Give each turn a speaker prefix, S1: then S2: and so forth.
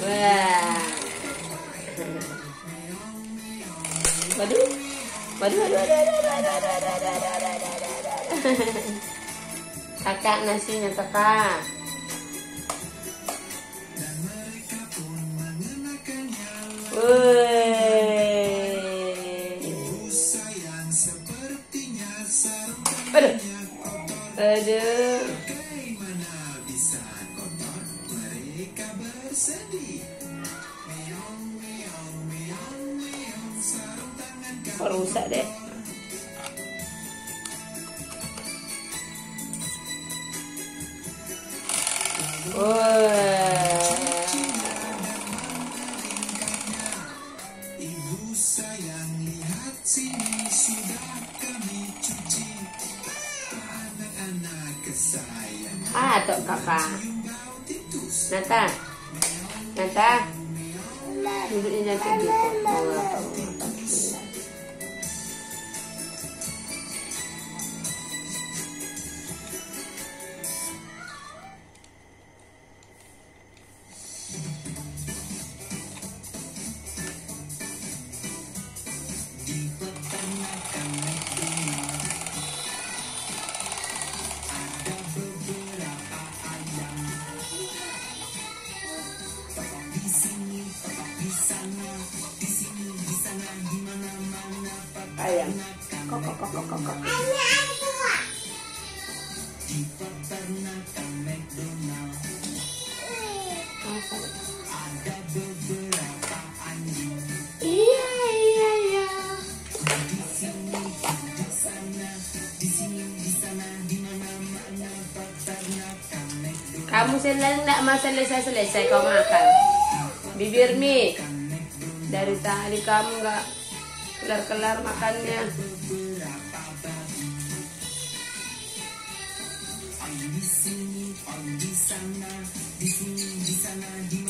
S1: Wah. Waduh. Waduh. Kakak nasinya kakak. Aduh. Aduh. Kok rusak deh.
S2: Ibu sayang, lihat sini sudah kami cuci. Anak-anak kesayangan.
S1: Tok kakak. Nata. Duduknya nanti gitu. Ayam. Kok.
S2: Di peternakan McDonald ada beberapa anjing.
S1: Iya.
S2: Di sini, di sana, di sini, di sana, di mana-mana peternakan McDonald.
S1: Kamu enggak mau selesai kau makan. Bibir mie. Dari tadi kamu enggak kelar makannya.
S2: Di sini, di sana, di sini, di sana, di